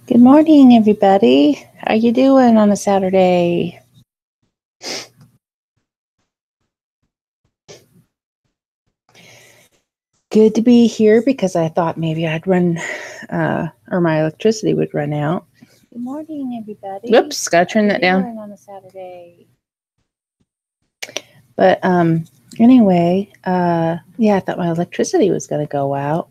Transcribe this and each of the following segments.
Good morning, everybody. How you doing on a Saturday? Good to be here because I thought maybe I'd run, or my electricity would run out. Good morning, everybody. Oops, gotta turn that down. On a Saturday. But anyway, yeah, I thought my electricity was gonna go out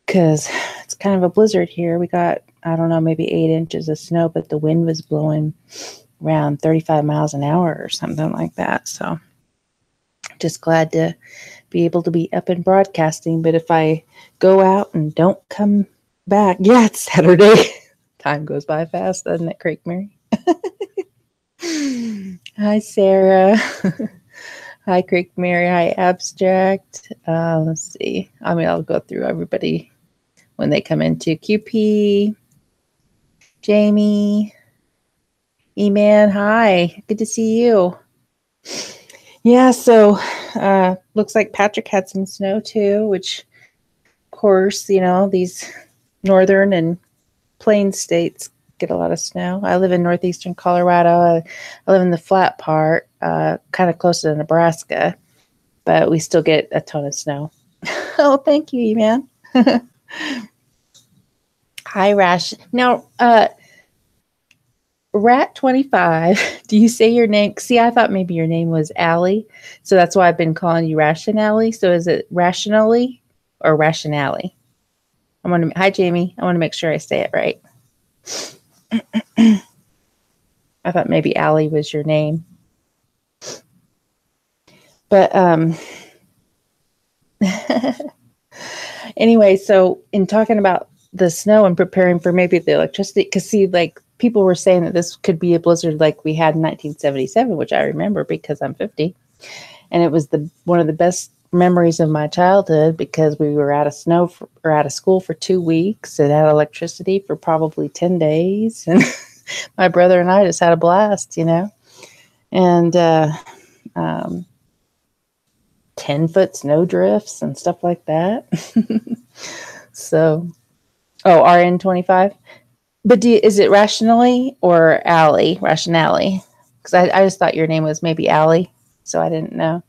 because it's kind of a blizzard here. We got, I don't know, maybe 8 inches of snow, but the wind was blowing around 35 miles an hour or something like that. So just glad to be able to be up and broadcasting. But if I go out and don't come back, yeah, it's Saturday. Time goes by fast, doesn't it, Craig Mary? Hi, Sarah. Hi, Craig Mary. Hi, Abstract. Let's see. I mean, I'll go through everybody when they come into QP. Jamie. E-Man. Hi. Good to see you. Yeah, so looks like Patrick had some snow too, which, of course, you know, these northern and plain states get a lot of snow. I live in northeastern Colorado. I live in the flat part, kind of close to Nebraska, but we still get a ton of snow. Oh, thank you, man. Hi, Rash. Now, Rat25, do you say your name? See, I thought maybe your name was Allie, so that's why I've been calling you Rationally. So is it Rationally or Rationally? Hi, Jamie. I want to make sure I say it right. I thought maybe Allie was your name. But anyway, so in talking about the snow and preparing for maybe the electricity, because see, like, people were saying that this could be a blizzard like we had in 1977, which I remember because I'm 50. And it was one of the best memories of my childhood because we were out of snow or out of school for 2 weeks and had electricity for probably 10 days. And my brother and I just had a blast, you know. And 10-foot snow drifts and stuff like that. So, RN25. But is it Rationally or Allie? Rationally? Because I just thought your name was maybe Allie, so I didn't know.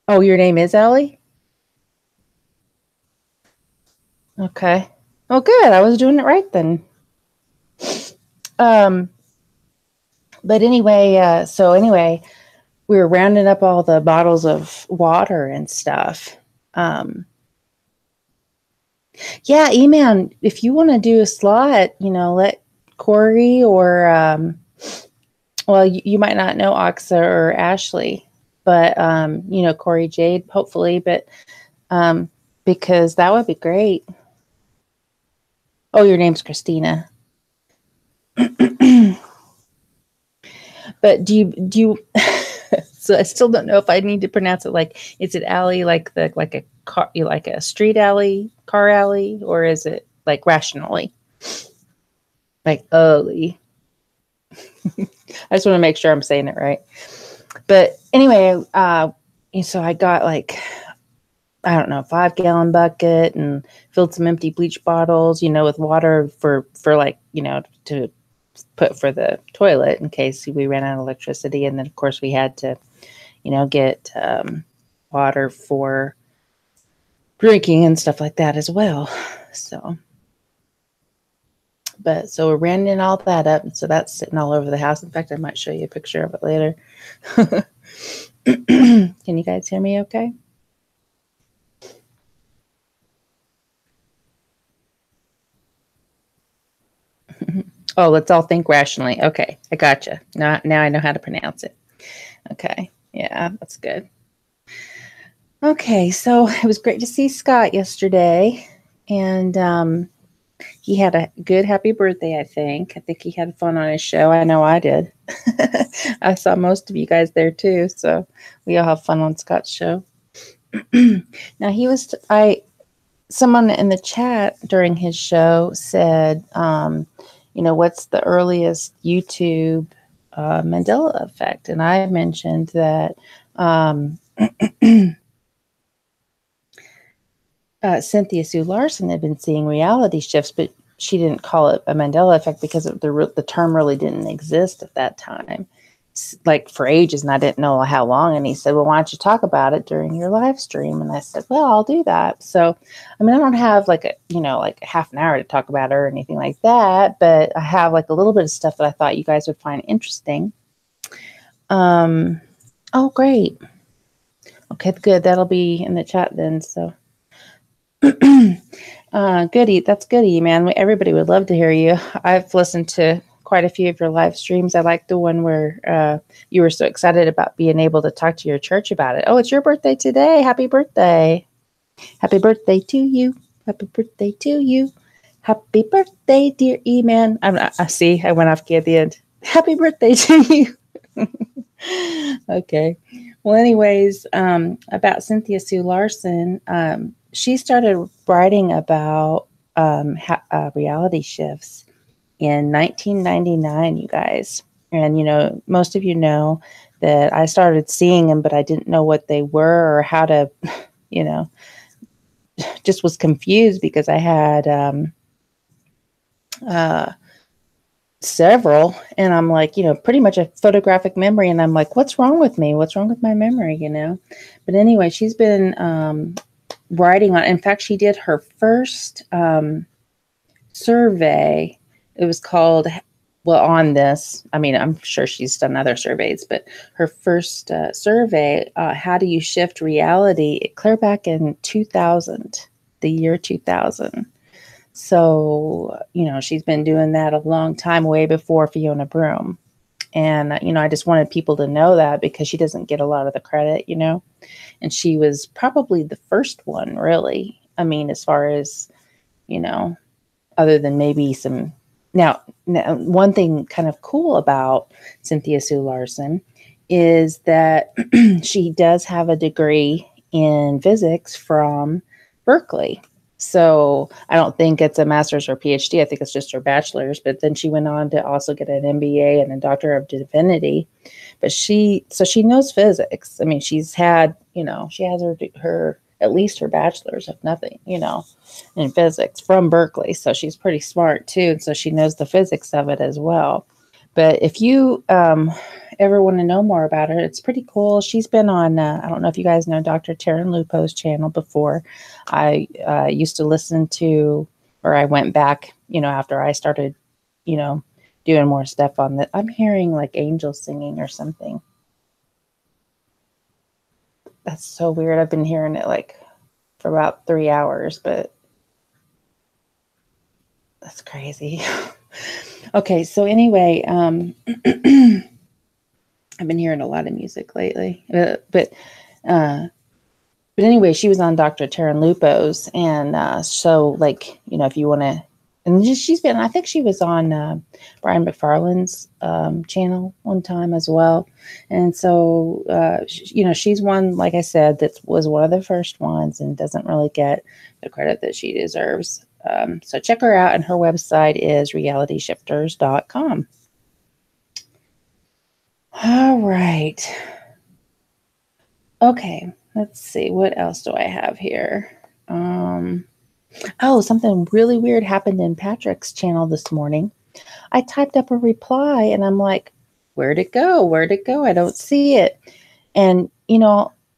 Oh, your name is Allie? Okay. Oh, good. I was doing it right then. But anyway, we were rounding up all the bottles of water and stuff. Yeah, E-Man, if you want to do a slot, you know, let Korrie or, well, you might not know Aqsa or Ashley, but, you know, Korrie, Jade, hopefully, but because that would be great. Oh, your name's Christina. But do you so I still don't know if I need to pronounce it like, is it alley like a car, like a street alley, car alley, or is it like Rationally? Like alley. I just want to make sure I'm saying it right. But anyway, so I got like, I don't know, 5-gallon bucket and filled some empty bleach bottles, you know, with water for like, you know, to put for the toilet in case we ran out of electricity. And then of course we had to, you know, get water for drinking and stuff like that as well. So we're rounding all that up. And so that's sitting all over the house. In fact, I might show you a picture of it later. Can you guys hear me okay? Oh, let's all think rationally. Okay, I gotcha. Now I know how to pronounce it. Okay, yeah, that's good. Okay, so it was great to see Scott yesterday, and he had a good, happy birthday, I think. I think he had fun on his show. I know I did. I saw most of you guys there too, so we all have fun on Scott's show. Now someone in the chat during his show said, you know, what's the earliest YouTube Mandela effect? And I mentioned that Cynthia Sue Larson had been seeing reality shifts, but she didn't call it a Mandela effect because the term really didn't exist at that time, like for ages, and I didn't know how long. And he said, well, why don't you talk about it during your live stream? And I said, well, I'll do that. So, I mean, I don't have like a half an hour to talk about it or anything like that, but I have like a little bit of stuff that I thought you guys would find interesting. Oh, great. Okay, good. That'll be in the chat then. So, goody. That's goody, man. Everybody would love to hear you. I've listened to quite a few of your live streams. I like the one where you were so excited about being able to talk to your church about it. Oh, it's your birthday today. Happy birthday. Happy birthday to you. Happy birthday to you. Happy birthday, dear E-Man. I see. I went off key at the end. Happy birthday to you. Okay. Well, anyways, about Cynthia Sue Larson, she started writing about reality shifts in 1999, you guys. And, most of you know that I started seeing them, but I didn't know what they were or how to, just was confused because I had several, and I'm like, pretty much a photographic memory, and I'm like, what's wrong with me? What's wrong with my memory? But anyway, she's been writing on. In fact, she did her first survey. It was called, on this. I mean, I'm sure she's done other surveys, but her first survey, how do you shift reality? Clear back in 2000, the year 2000. So, she's been doing that a long time, way before Fiona Broome. And, I just wanted people to know that because she doesn't get a lot of the credit, and she was probably the first one, really. I mean, as far as, other than maybe some. Now, one thing kind of cool about Cynthia Sue Larson is that she does have a degree in physics from Berkeley. So I don't think it's a master's or PhD. I think it's just her bachelor's. But then she went on to also get an MBA and a Doctor of Divinity. But she knows physics. I mean, she's had, she has her at least her bachelor's, if nothing, in physics from Berkeley. So she's pretty smart too. And so she knows the physics of it as well. But if you ever want to know more about her, it's pretty cool. She's been on, I don't know if you guys know Dr. Taryn Lupo's channel before. I used to listen to, or I went back, after I started, doing more stuff on that. I'm hearing like angels singing or something. That's so weird. I've been hearing it like for about 3 hours, but that's crazy. Okay, so anyway, I've been hearing a lot of music lately, but anyway, she was on Dr. Taryn Lupo's, and so like, if you want to, and she's been, I think she was on Brian McFarlane's channel one time as well, and so she's one, like I said, that was one of the first ones and doesn't really get the credit that she deserves. So check her out, and her website is realityshifters.com. All right. Okay, let's see. What else do I have here? Oh, something really weird happened in Patrick's channel this morning. I typed up a reply, and I'm like, where'd it go? Where'd it go? I don't see it. And,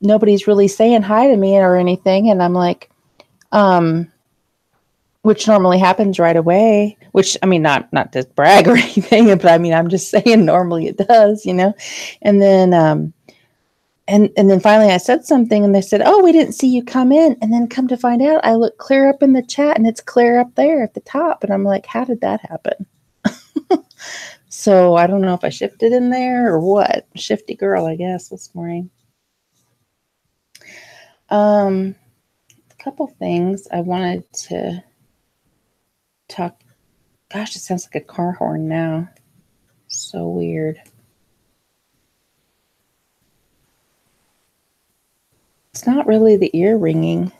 nobody's really saying hi to me or anything. And I'm like, which normally happens right away, which, I mean, not to brag or anything, but I mean, I'm just saying normally it does, and then, and then finally I said something, and they said, oh, we didn't see you come in. And then come to find out, I look clear up in the chat, and it's clear up there at the top. And I'm like, how did that happen? So I don't know if I shifted in there or what. Shifty girl, I guess, this morning. A couple things I wanted to talk. Gosh, it sounds like a car horn now. So weird. It's not really the ear ringing.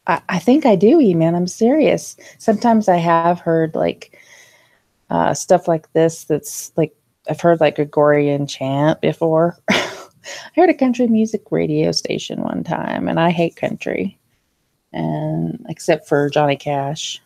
I think I do, man. I'm serious. Sometimes I have heard like stuff like this. That's like, I've heard like Gregorian chant before. I heard a country music radio station one time, and I hate country. and except for Johnny Cash.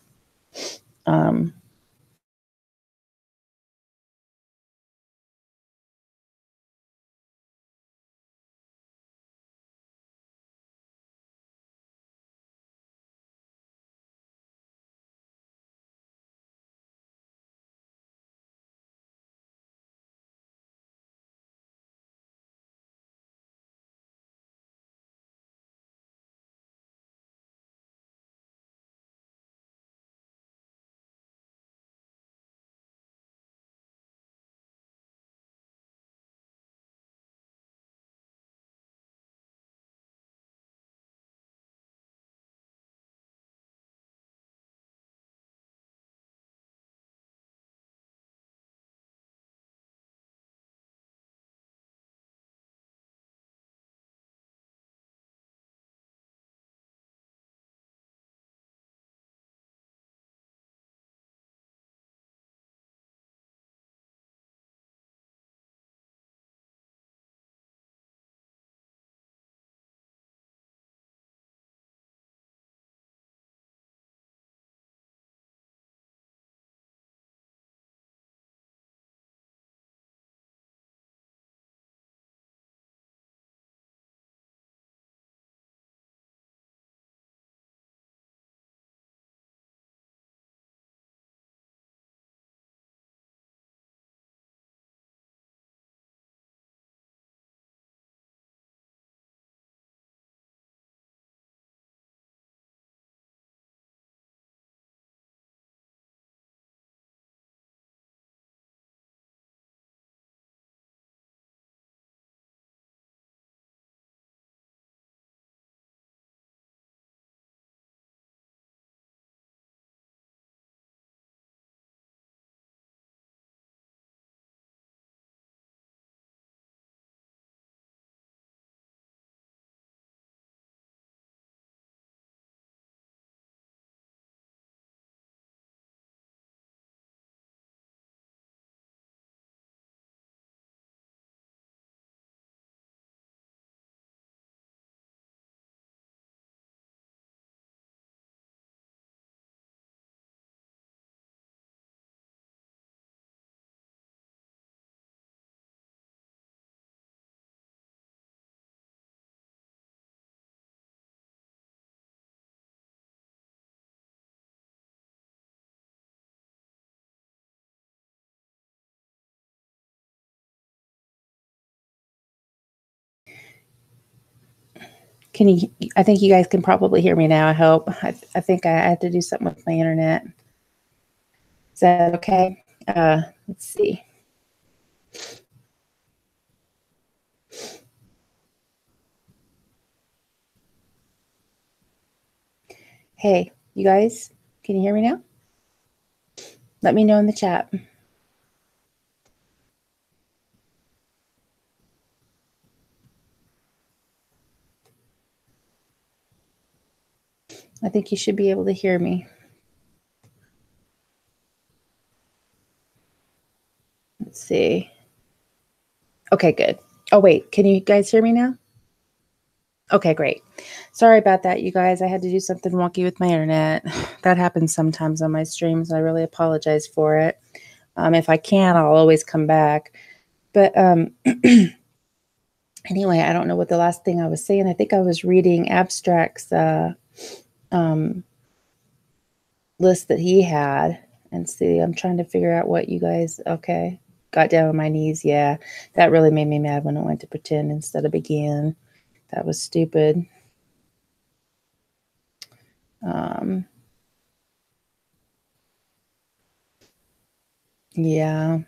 Can you, I think you guys can probably hear me now, I hope. I think I had to do something with my internet. Is that okay? Let's see. Hey, you guys, can you hear me now? Let me know in the chat. I think you should be able to hear me. Let's see. Okay, good. Oh, wait, can you guys hear me now? Okay, great. Sorry about that, you guys. I had to do something wonky with my internet. That happens sometimes on my streams. I really apologize for it. If I can, I'll always come back. But anyway, I don't know what the last thing I was saying. I think I was reading Abstract's list that he had. And see, I'm trying to figure out what you guys, okay, got down on my knees. Yeah, that really made me mad when it went to pretend instead of begin. That was stupid. Yeah.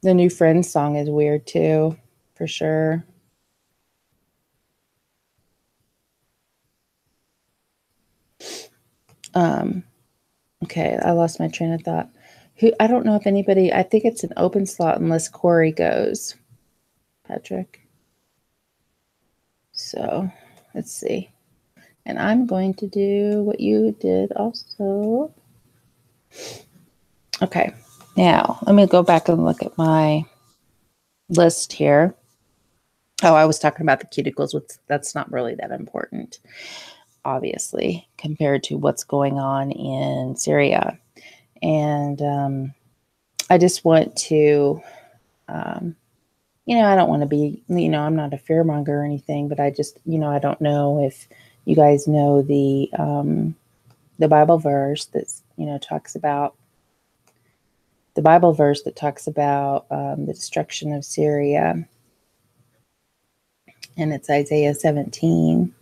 The new Friends song is weird too, for sure. Okay, I lost my train of thought. I don't know if anybody, I think it's an open slot unless Korrie goes. Patrick. So let's see. And I'm going to do what you did also. Okay, now let me go back and look at my list here. Oh, I was talking about the cuticles, which that's not really that important. obviously, compared to what's going on in Syria. And I just want to, I don't want to be, I'm not a fearmonger or anything, but I just, I don't know if you guys know the Bible verse that's, talks about the Bible verse that talks about the destruction of Syria. And it's Isaiah 17.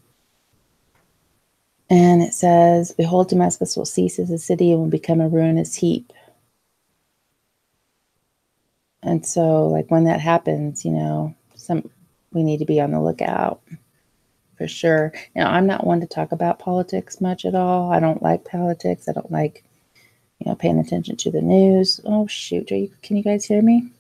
And it says, "Behold, Damascus will cease as a city and will become a ruinous heap." And so, like, when that happens, we need to be on the lookout for sure. Now, I'm not one to talk about politics much at all. I don't like politics. I don't like, paying attention to the news. Oh, shoot. Can you guys hear me?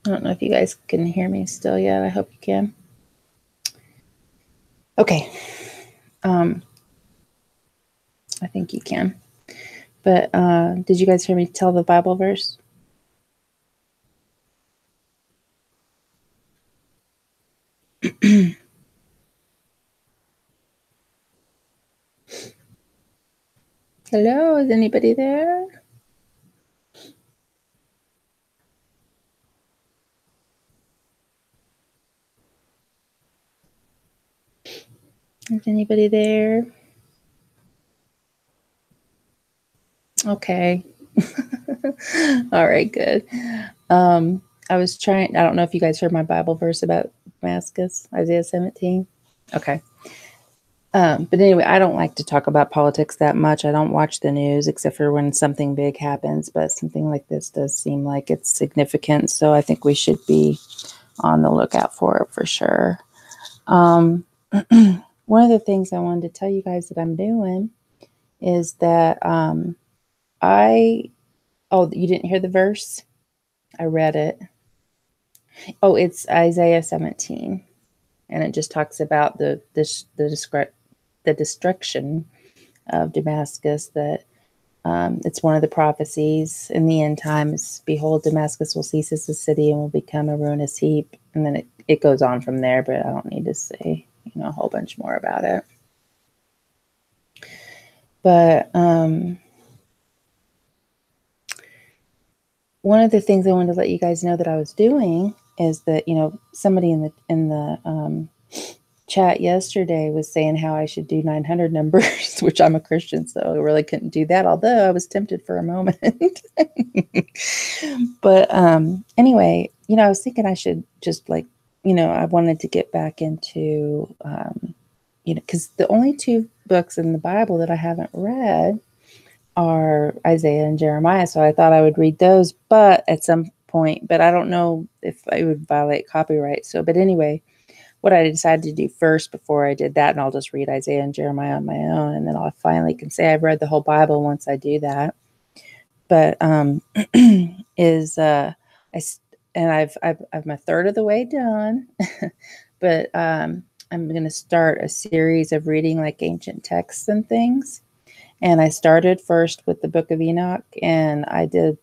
I don't know if you guys can hear me still yet. I hope you can. Okay. I think you can. But did you guys hear me tell the Bible verse? Hello, is anybody there? Is anybody there? Okay. All right, good. I was trying, I don't know if you guys heard my Bible verse about Damascus, Isaiah 17. Okay. But anyway, I don't like to talk about politics that much. I don't watch the news except for when something big happens, but something like this does seem like it's significant. So I think we should be on the lookout for it for sure. One of the things I wanted to tell you guys that I'm doing is that you didn't hear the verse? I read it. Oh, it's Isaiah 17. And it just talks about the destruction of Damascus, that it's one of the prophecies in the end times. Behold, Damascus will cease as a city and will become a ruinous heap. And then it goes on from there, but I don't need to say, a whole bunch more about it. But one of the things I wanted to let you guys know that I was doing is that, somebody in the chat yesterday was saying how I should do 900 numbers, which I'm a Christian, so I really couldn't do that, although I was tempted for a moment. But anyway, I was thinking I should just I wanted to get back into, because the only two books in the Bible that I haven't read are Isaiah and Jeremiah. So I thought I would read those, but at some point, but I don't know if I would violate copyright. So, but anyway, what I decided to do first before I did that, and I'll just read Isaiah and Jeremiah on my own, and then I finally can say I've read the whole Bible once I do that. But I'm a third of the way done, but I'm going to start a series of reading like ancient texts and things. And I started first with the Book of Enoch, and I did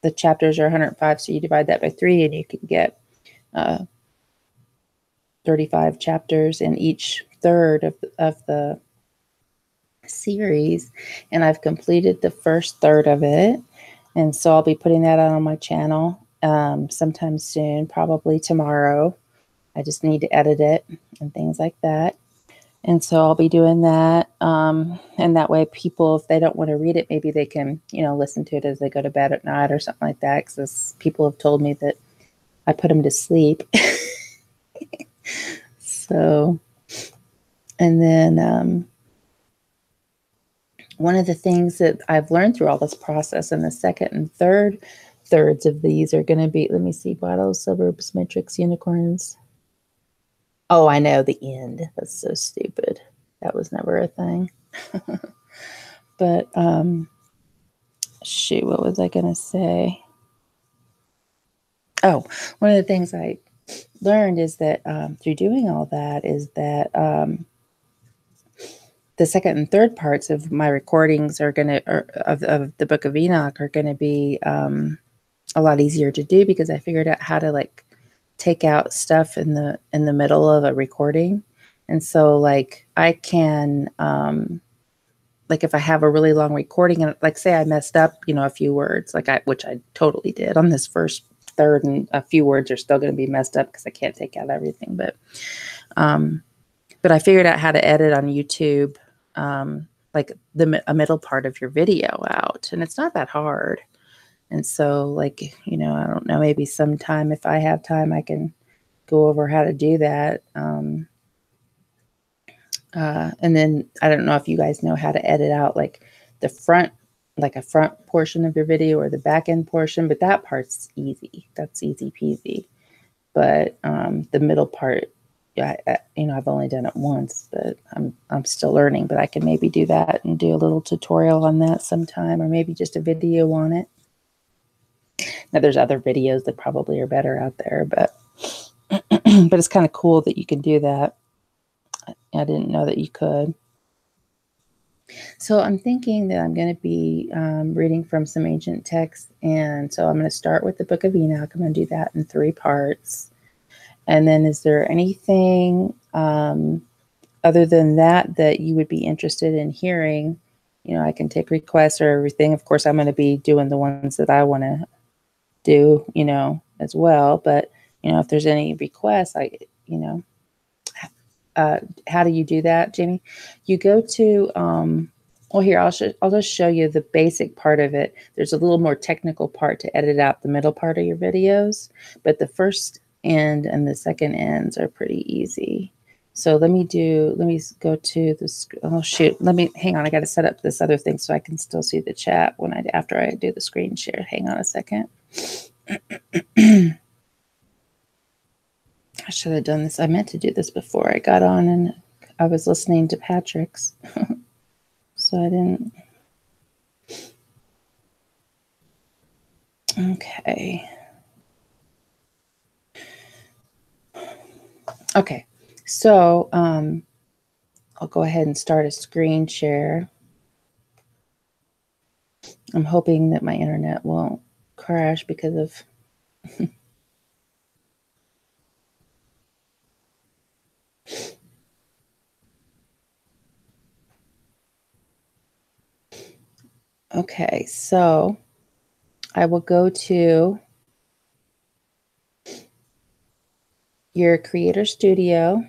the chapters are 105, so you divide that by 3, and you can get 35 chapters in each third of the series. And I've completed the first third of it, and so I'll be putting that out on my channel sometime soon, probably tomorrow. I just need to edit it and things like that. And so I'll be doing that. And that way people, if they don't want to read it, maybe they can, listen to it as they go to bed at night or something like that. Because people have told me that I put them to sleep. So, and then one of the things that I've learned through all this process, and the second and third thirds of these are going to be, let me see, bottles, suburbs, matrix, unicorns. Oh, I know, the end. That's so stupid. That was never a thing. But shoot, what was I going to say? Oh, one of the things I learned is that through doing all that is that the second and third parts of my recordings are going to, of the Book of Enoch are going to be a lot easier to do because I figured out how to like take out stuff in the middle of a recording. And so like I can like if I have a really long recording and like say I messed up, you know, a few words, like which I totally did on this first third, and a few words are still going to be messed up because I can't take out everything. But I figured out how to edit on YouTube, like a middle part of your video out, and it's not that hard. And so like, you know, I don't know, maybe sometime if I have time, I can go over how to do that. And then I don't know if you guys know how to edit out like the front, like a front portion of your video or the back end portion, but that part's easy. That's easy peasy. But the middle part, yeah, you know, I've only done it once, but I'm still learning. But I can maybe do that and do a little tutorial on that sometime, or maybe just a video on it. Now, there's other videos that probably are better out there, but but it's kind of cool that you can do that. I didn't know that you could. So I'm thinking that I'm going to be reading from some ancient texts. And so I'm going to start with the Book of Enoch. I'm going to do that in 3 parts. And then is there anything other than that that you would be interested in hearing? You know, I can take requests or everything. Of course, I'm going to be doing the ones that I want to do, you know, as well. But, you know, if there's any requests, you know, how do you do that, Jamie? You go to, well, here, I'll just show you the basic part of it. There's a little more technical part to edit out the middle part of your videos, but the first end and the second ends are pretty easy. So let me go to this. Oh shoot, hang on. I got to set up this other thing so I can still see the chat after I do the screen share. Hang on a second. I should have done this. I meant to do this before I got on, and I was listening to Patrick's, so I didn't. Okay. Okay. So I'll go ahead and start a screen share. I'm hoping that my internet won't crash because of Okay, so I will go to your Creator Studio.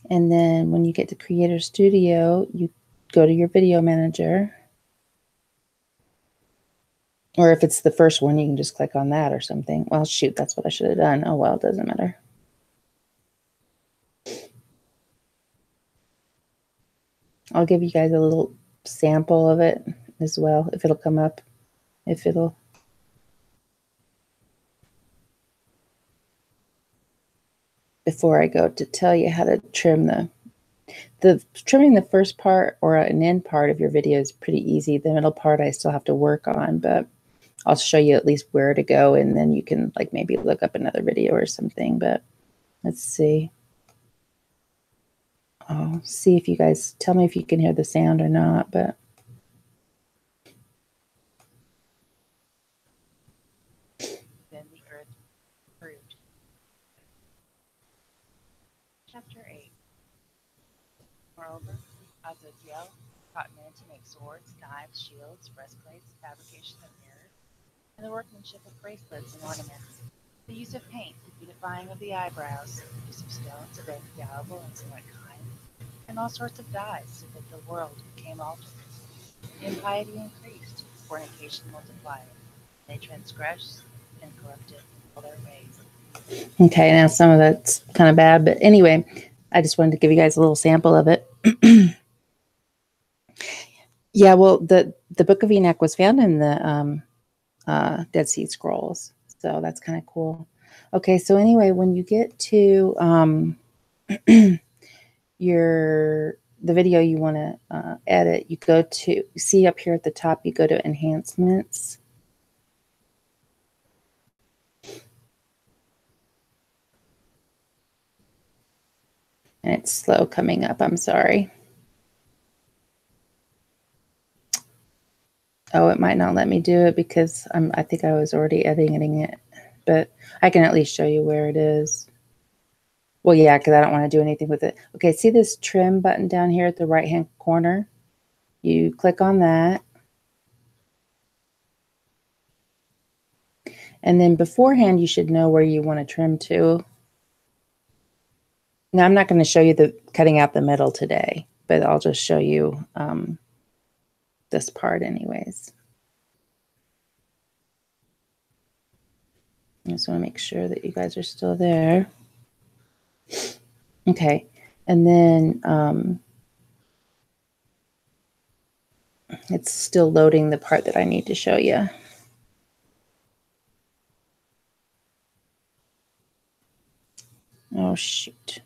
And then when you get to Creator Studio, you go to your video manager. Or if it's the first one, you can just click on that or something. Well, shoot, that's what I should have done. Oh, well, it doesn't matter. I'll give you guys a little sample of it as well, if it'll come up, before I go to tell you how to trim trimming the first part or an end part of your video is pretty easy. The middle part I still have to work on, but I'll show you at least where to go, and then you can like maybe look up another video or something. But let's see. I'll see if you guys tell me if you can hear the sound or not, but Then the earth proved. Chapter 8. Moreover, Azazel taught men to make swords, knives, shields, breastplates, fabrication of mirrors, and the workmanship of bracelets and ornaments, the use of paint, the beautifying of the eyebrows, the use of stones of every valuable and somewhat kind, and all sorts of dyes, so that the world became altered. Impiety increased, fornication multiplied. They transgressed and corrupted all their ways. Okay, now some of that's kind of bad, but anyway, I just wanted to give you guys a little sample of it. Yeah, well, the Book of Enoch was found in the Dead Sea Scrolls, so that's kind of cool. Okay, so anyway, when you get to the video you want to edit, you go to, see up here at the top, you go to enhancements. And it's slow coming up. I'm sorry. Oh, it might not let me do it because I think I was already editing it, but I can at least show you where it is. Well, yeah, because I don't want to do anything with it. Okay, see this trim button down here at the right-hand corner? You click on that. And then beforehand, you should know where you want to trim to. Now, I'm not going to show you the cutting out the middle today, but I'll just show you this part anyways. I just want to make sure that you guys are still there. Okay, and then it's still loading the part that I need to show you. Oh, shoot.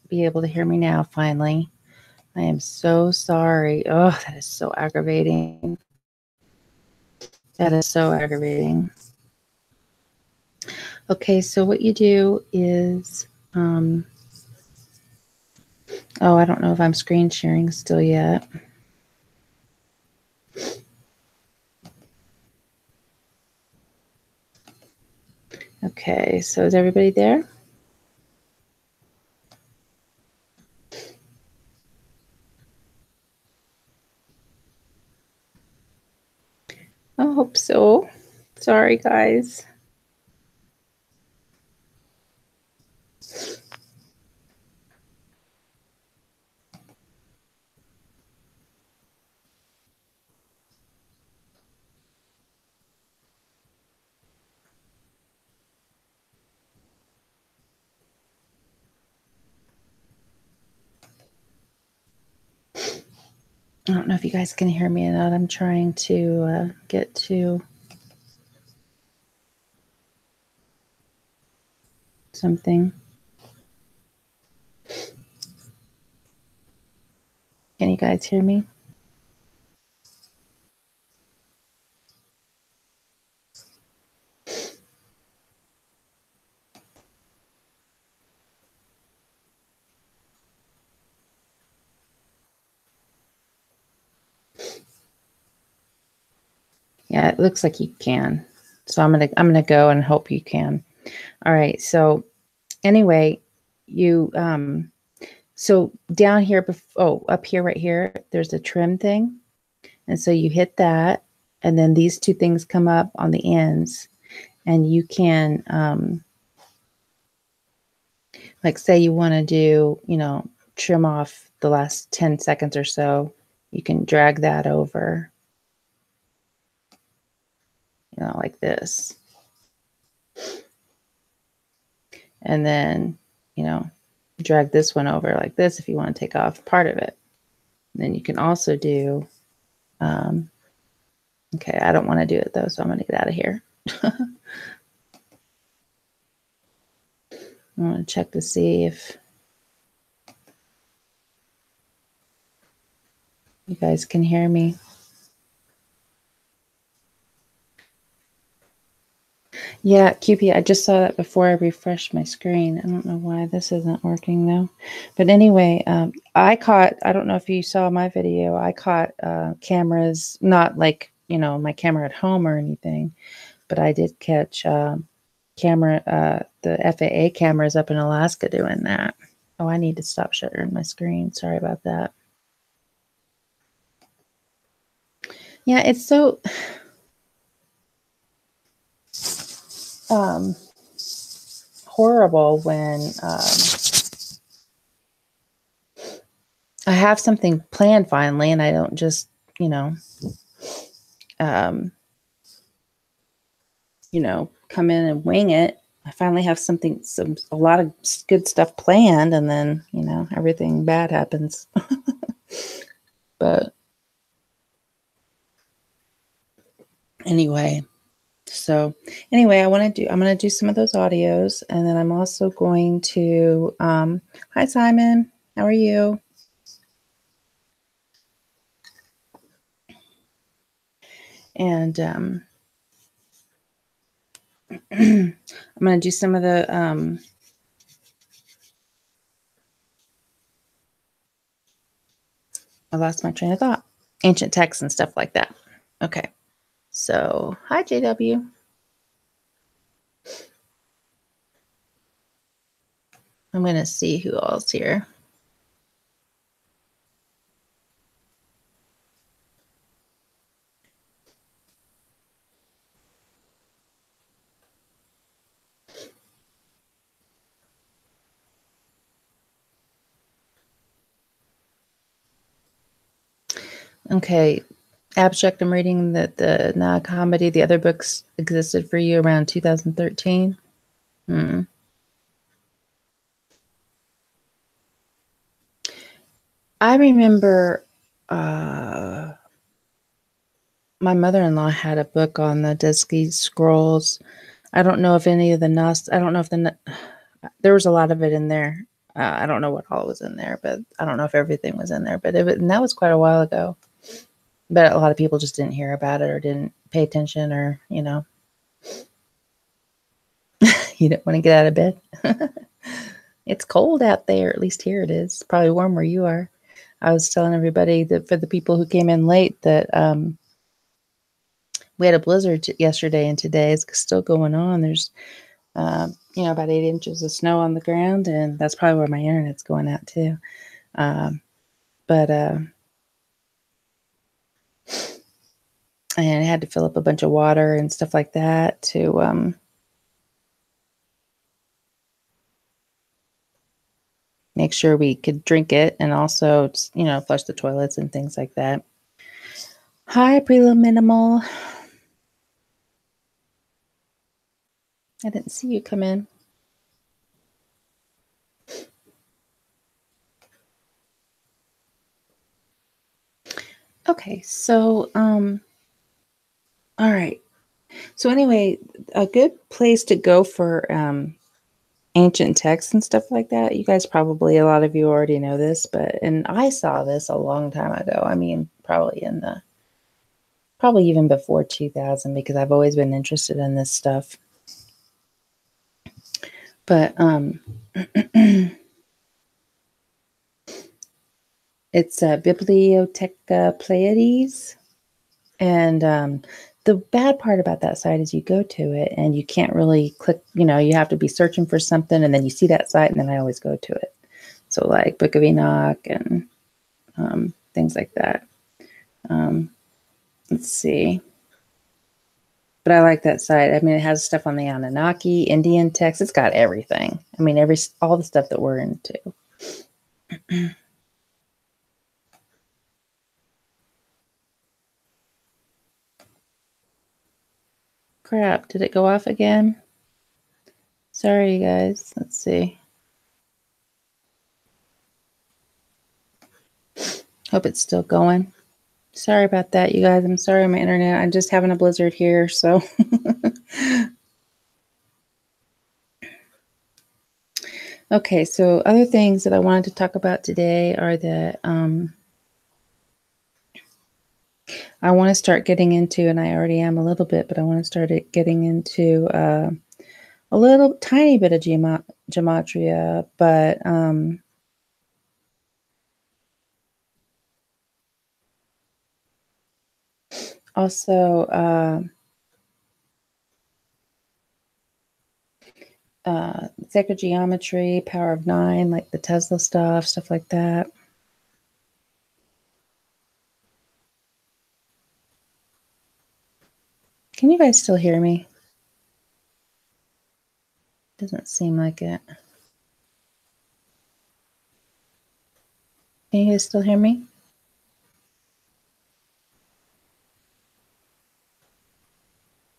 be able to hear me now, finally. I am so sorry. Oh, that is so aggravating. That is so aggravating. Okay, so what you do is, oh, I don't know if I'm screen sharing still yet. Okay, so is everybody there? I hope so. Sorry, guys. I don't know if you guys can hear me or not. I'm trying to get to something. Can you guys hear me? Yeah, it looks like you can. So I'm gonna go and hope you can. All right. So anyway, you so down here, up here, right here, there's a trim thing, and so you hit that, and then these two things come up on the ends, and you can like say you want to do, trim off the last 10 seconds or so, you can drag that over, like this. And then, drag this one over like this if you want to take off part of it. And then you can also do, okay, I don't want to do it though, so I'm going to get out of here. I want to check to see if you guys can hear me. Yeah, QP, I just saw that before I refreshed my screen. I don't know why this isn't working though. But anyway, I don't know if you saw my video, I caught cameras, not like, my camera at home or anything, but I did catch the FAA cameras up in Alaska doing that. Oh, I need to stop sharing my screen. Sorry about that. Yeah, it's so horrible when I have something planned finally, and I don't just, come in and wing it. I finally have a lot of good stuff planned, and then, everything bad happens. But anyway, I'm going to do some of those audios, and then I'm also going to, hi, Simon, how are you? And, I'm going to do some of the, I lost my train of thought, ancient texts and stuff like that. Okay. So, hi, JW. I'm going to see who all's here. Okay. Abstract, I'm reading that the Nag Hammadi, the other books existed for you around 2013. I remember my mother-in-law had a book on the Dead Sea Scrolls. I don't know if any of the there was a lot of it in there. I don't know what all was in there, but I don't know if everything was in there. But and that was quite a while ago. But a lot of people just didn't hear about it or didn't pay attention, or you don't want to get out of bed. It's cold out there. At least here it is. It's probably warm where you are. I was telling everybody that for the people who came in late that we had a blizzard yesterday, and today is still going on. There's about 8 inches of snow on the ground, and that's probably where my internet's going out too. But and I had to fill up a bunch of water and stuff like that to make sure we could drink it, and also flush the toilets and things like that. Hi, Prelim Minimal. I didn't see you come in. Okay, so all right. So anyway, a good place to go for ancient texts and stuff like that. You guys probably, a lot of you already know this, and I saw this a long time ago. I mean, probably even before 2000, because I've always been interested in this stuff. But it's Bibliotheca Pleiades, and the bad part about that site is you go to it and you can't really click. You have to be searching for something, and then you see that site, and then I always go to it. So like Book of Enoch and things like that. Let's see. But I like that site. I mean, it has stuff on the Anunnaki, Indian text. It's got everything. I mean, all the stuff that we're into. Crap, did it go off again? Sorry, you guys. Let's see. Hope it's still going. Sorry about that, you guys. I'm sorry, my internet. I'm just having a blizzard here, so. Okay, so other things that I wanted to talk about today are that I want to start getting into, and I already am a little bit, but I want to start getting into a little tiny bit of gematria, but also sacred geometry, power of 9, like the Tesla stuff like that. Can you guys still hear me? Doesn't seem like it. Can you guys still hear me?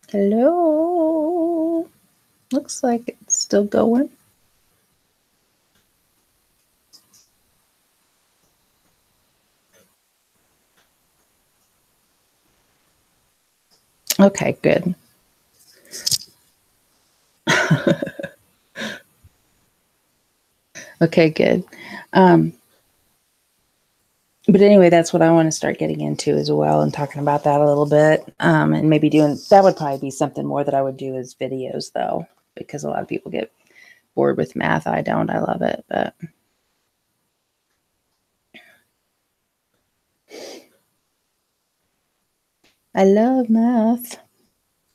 Hello? Looks like it's still going. Okay, good. Okay, good. But anyway, that's what I want to start getting into as well, and talking about that a little bit. And maybe that would probably be something more that I would do as videos, though, because a lot of people get bored with math. I don't. I love it, but I love math.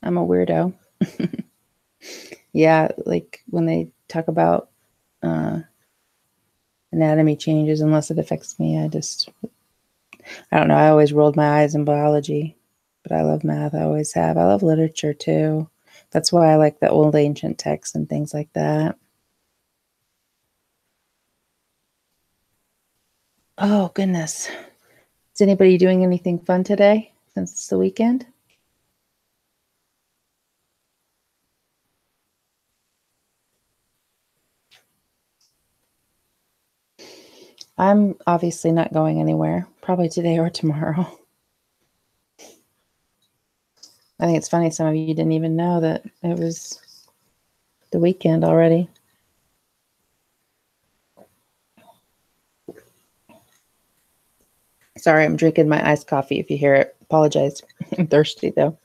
I'm a weirdo. Yeah, like when they talk about anatomy changes, unless it affects me, I don't know. I always rolled my eyes in biology, but I love math. I always have. I love literature too. That's why I like the old ancient texts and things like that. Oh, goodness. Is anybody doing anything fun today since it's the weekend? I'm obviously not going anywhere, probably today or tomorrow. I think it's funny some of you didn't even know that it was the weekend already. Sorry, I'm drinking my iced coffee if you hear it. Apologize. I'm thirsty, though.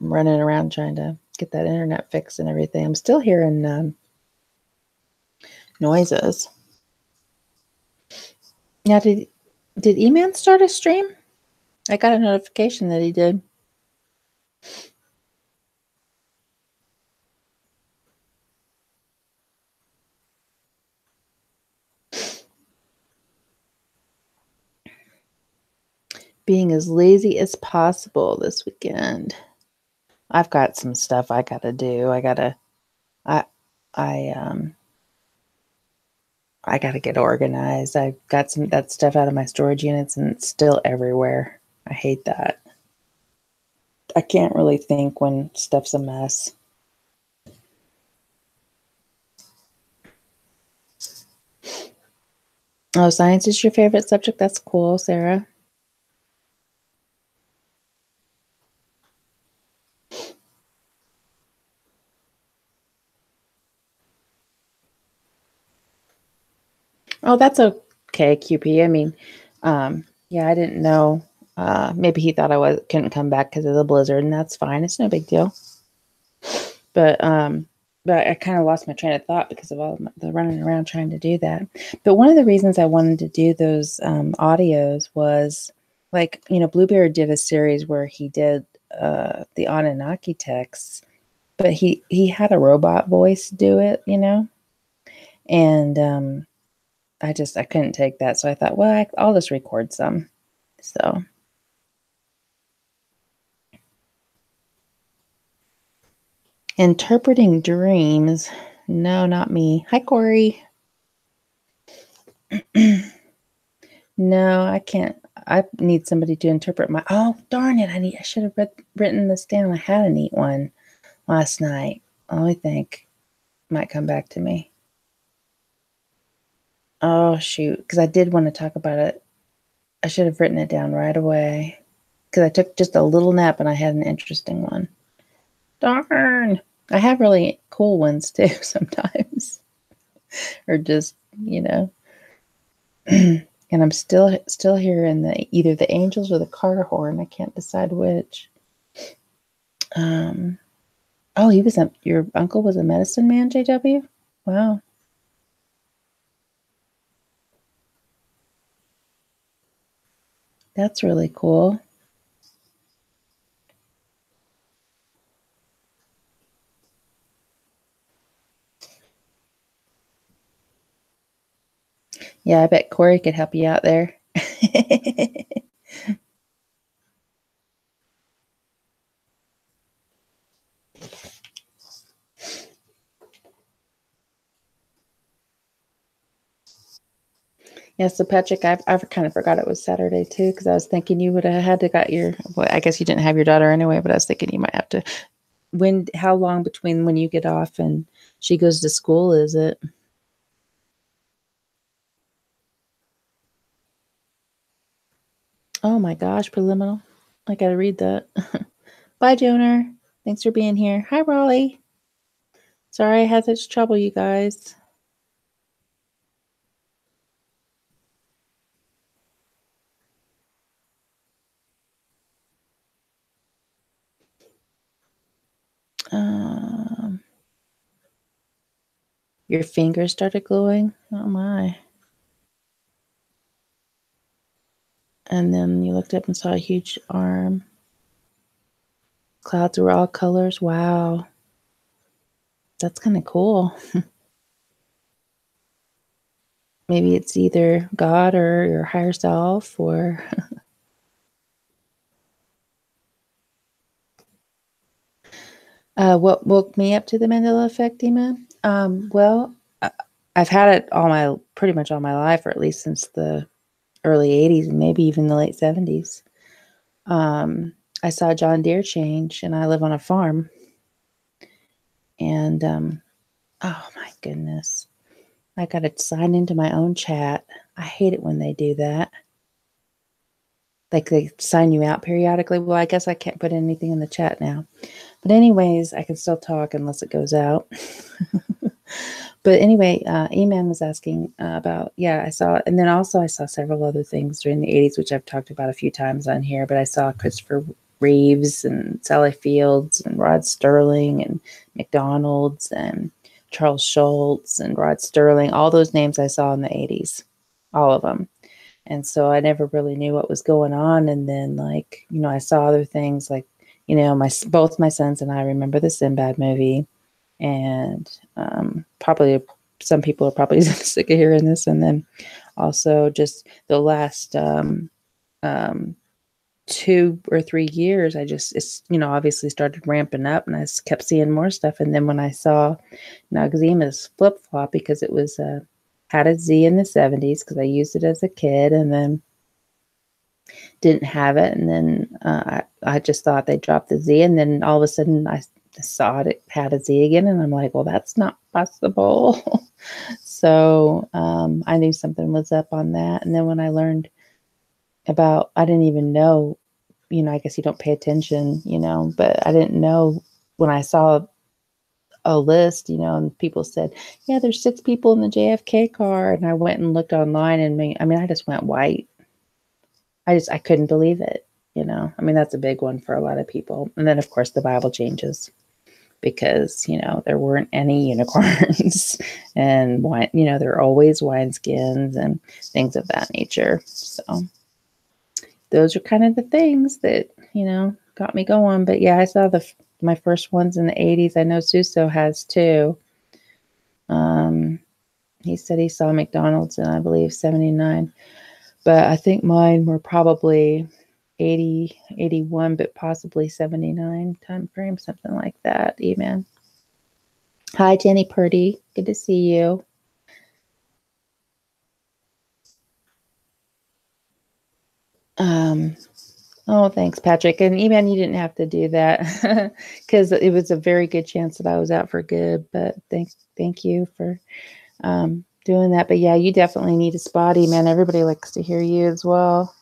I'm running around trying to get that internet fixed and everything. I'm still hearing noises. Now, did E-Man start a stream? I got a notification that he did. Being as lazy as possible this weekend. I've got some stuff I gotta do. I gotta get organized. I got that stuff out of my storage units and it's still everywhere. I hate that. I can't really think when stuff's a mess. Oh, science is your favorite subject? That's cool, Sarah. Oh, that's okay, QP. I mean, yeah, I didn't know. Maybe he thought I couldn't come back because of the blizzard, and that's fine. It's no big deal. But I kind of lost my train of thought because of all the running around trying to do that. But one of the reasons I wanted to do those audios was, like, Bluebeard did a series where he did the Anunnaki texts, but he had a robot voice do it, and I couldn't take that. So I thought, well, I'll just record some. So. Interpreting dreams. No, not me. Hi, Korrie. No, I can't. I need somebody to interpret my... Oh, darn it. I should have written this down. I had a neat one last night. I think might come back to me. Oh, shoot. Because I did want to talk about it. I should have written it down right away. Because I took just a little nap and I had an interesting one. Darn. I have really cool ones too sometimes. Or just, and I'm still hearing either the angels or the car horn. I can't decide which. Oh, your uncle was a medicine man, JW? Wow. That's really cool. Yeah, I bet Korrie could help you out there. Yeah, so Patrick, I kind of forgot it was Saturday too, because I was thinking you would have had to got your... Well, I guess you didn't have your daughter anyway, but I was thinking you might have to... How long between when you get off and she goes to school is it? Oh my gosh, preliminal. I gotta read that. Bye, Joner. Thanks for being here. Hi, Raleigh. Sorry I had such trouble, you guys. Your fingers started glowing? Oh my. And then you looked up and saw a huge arm. Clouds were all colors. Wow. That's kind of cool. Maybe it's either God or your higher self or... What woke me up to the Mandela effect, Dima? Well, I've had it pretty much all my life, or at least since the early 80s and maybe even the late 70s. I saw John Deere change, and I live on a farm. And, oh my goodness. I got to sign into my own chat. I hate it when they do that. Like they sign you out periodically. Well, I guess I can't put anything in the chat now. But anyways, I can still talk unless it goes out. But anyway, E-Man was asking about, yeah, I saw, and then also I saw several other things during the 80s, which I've talked about a few times on here, but I saw Christopher Reeves and Sally Fields and Rod Sterling and McDonald's and Charles Schultz and Rod Sterling. All those names I saw in the 80s, all of them. And so I never really knew what was going on. And then, like, you know, I saw other things like, you know, both my sons and I remember the Sinbad movie. And probably some people are probably sick of hearing this. And then also just the last 2 or 3 years, it's, you know, obviously started ramping up, and I kept seeing more stuff. And then when I saw Noxzema's flip flop, because it was had a Z in the 70s, because I used it as a kid, and then didn't have it, and then I just thought they dropped the Z, and then all of a sudden I saw it had a Z again, and I'm like, well, that's not possible. So I knew something was up on that. And then when I learned about, I didn't even know, you know, I guess you don't pay attention, you know, but I didn't know when I saw a list, you know, and people said, yeah, there's 6 people in the JFK car. And I went and looked online, and I just went white. I couldn't believe it, you know. I mean, that's a big one for a lot of people. And then, of course, the Bible changes, because, you know, there weren't any unicorns and wine, you know, there are always wineskins and things of that nature. So those are kind of the things that, you know, got me going. But yeah, I saw my first ones in the 80s. I know Suso has too. He said he saw McDonald's in, I believe, 79. But I think mine were probably 80, 81, but possibly 79 time frame, something like that. Amen. Hi, Jenny Purdy. Good to see you. Oh, thanks, Patrick. And Eman, you didn't have to do that, because it was a very good chance that I was out for good. But thank you for doing that. But yeah, you definitely need a spot, Eman. Everybody likes to hear you as well.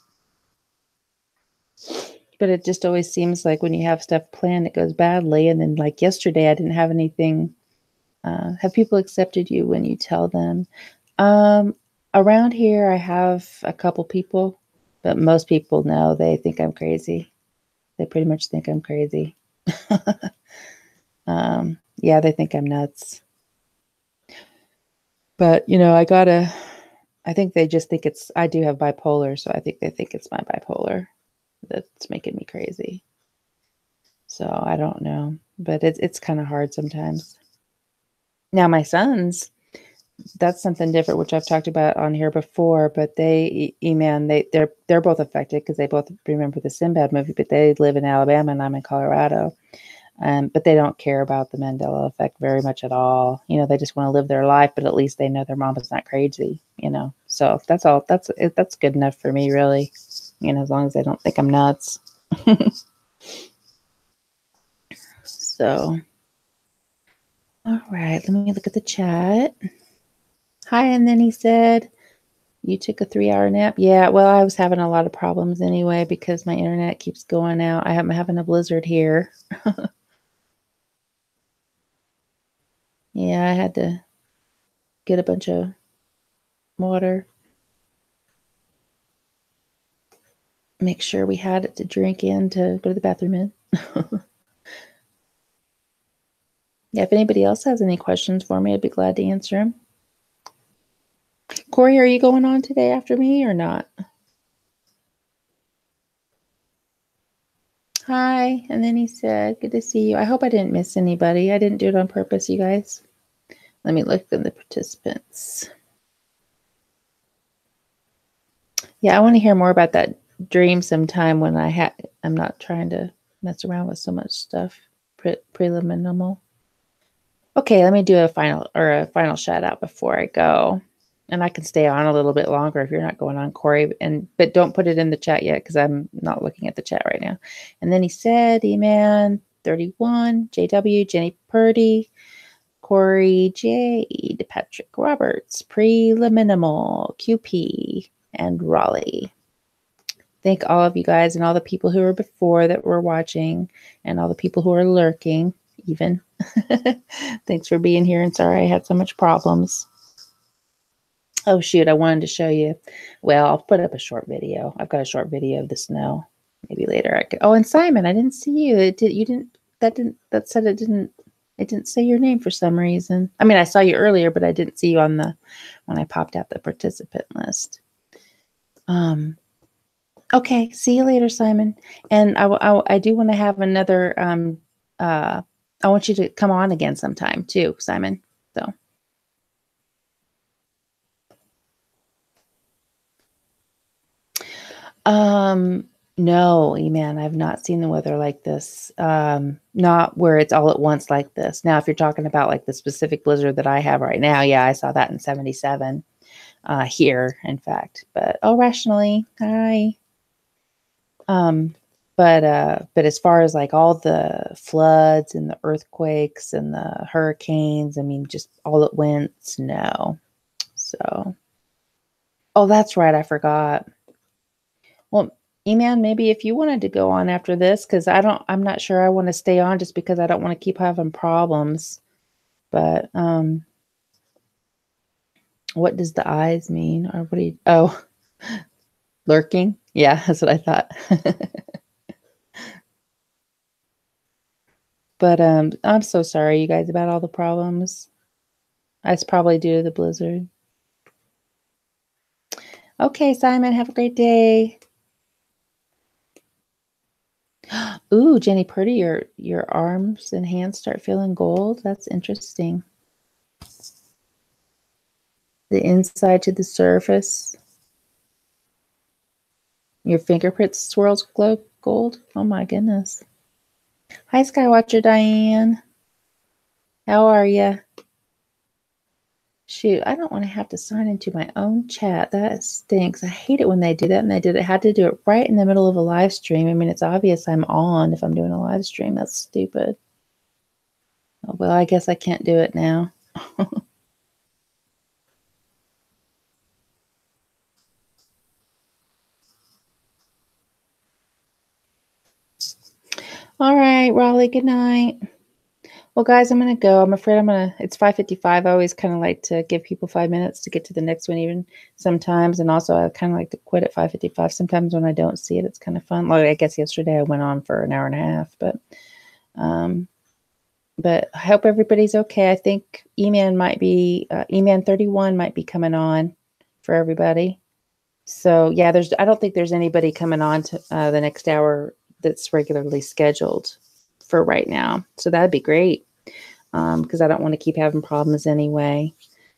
But it just always seems like when you have stuff planned, it goes badly. And then, like yesterday, I didn't have anything. Have people accepted you when you tell them? Around here, I have a couple people, but most people know. They think I'm crazy. They pretty much think I'm crazy. Yeah, they think I'm nuts. But, you know, I think they just think I do have bipolar, so I think they think it's my bipolar that's making me crazy. So I don't know, but it's kind of hard sometimes. Now my sons, that's something different, which I've talked about on here before, but they're both affected because they both remember the Sinbad movie, but they live in Alabama and I'm in Colorado. But they don't care about the Mandela effect very much at all. You know, they just want to live their life, but at least they know their mom is not crazy, you know? So that's all, that's good enough for me, really. You know, as long as they don't think I'm nuts. So, all right, let me look at the chat. Hi, and then he said, you took a 3-hour nap? Yeah, well, I was having a lot of problems anyway because my internet keeps going out. I'm having a blizzard here. Yeah, I had to get a bunch of water. Make sure we had it to drink in to go to the bathroom in. Yeah, if anybody else has any questions for me, I'd be glad to answer them. Korrie, are you going on today after me or not? Hi, and then he said, good to see you. I hope I didn't miss anybody. I didn't do it on purpose, you guys. Let me look at the participants. Yeah, I want to hear more about that dream sometime when I'm not trying to mess around with so much stuff. Preliminal. Okay, let me do a final shout out before I go. And I can stay on a little bit longer if you're not going on, Korrie. But don't put it in the chat yet because I'm not looking at the chat right now. And then he said, E-Man 31, JW, Jenny Purdy, Korrie, Jade, Patrick Roberts, Preliminal, QP, and Raleigh. Thank all of you guys and all the people who were before that were watching and all the people who are lurking. even. Thanks for being here, and sorry I had so much problems. Oh shoot, I wanted to show you. Well, I'll put up a short video. I've got a short video of the snow. Maybe later I could. Oh, and Simon, I didn't see you. It didn't say your name for some reason. I mean, I saw you earlier, but I didn't see you on when I popped out the participant list. Okay, see you later, Simon. And I do want to have another, I want you to come on again sometime too, Simon. So. No, E-Man, I've not seen the weather like this. Not where it's all at once like this. Now, if you're talking about like the specific blizzard that I have right now, yeah, I saw that in 77 here, in fact. But rationally, hi. But as far as like all the floods and the earthquakes and the hurricanes, I mean, just all at once, no. So, oh, that's right, I forgot. Well, E-Man, maybe if you wanted to go on after this, because I'm not sure I want to stay on just because I don't want to keep having problems. But what does the eyes mean? Or what do you, oh, lurking? Yeah, that's what I thought. But I'm so sorry, you guys, about all the problems. That's probably due to the blizzard. Okay, Simon, have a great day. Ooh, Jenny Purdy, your arms and hands start feeling gold. That's interesting. The inside to the surface. Your fingerprints swirls glow gold. Oh my goodness. Hi, Skywatcher Diane. How are you? Shoot, I don't want to have to sign into my own chat. That stinks. I hate it when they do that, and they had to do it right in the middle of a live stream. I mean, it's obvious I'm on if I'm doing a live stream. That's stupid. Oh, well, I guess I can't do it now. All right, Raleigh, good night. Well, guys, I'm going to go. I'm afraid it's 5:55. I always kind of like to give people 5 minutes to get to the next one even sometimes. And also I kind of like to quit at 5:55. Sometimes when I don't see it, it's kind of fun. Like I guess yesterday I went on for an hour and a half, but I hope everybody's okay. I think E-Man might be, E-Man 31 might be coming on for everybody. So yeah, I don't think there's anybody coming on to the next hour that's regularly scheduled for right now. So that'd be great because I don't want to keep having problems anyway.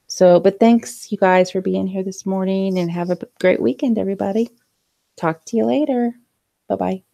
So, but thanks you guys for being here this morning, and have a great weekend, everybody. Talk to you later. Bye-bye.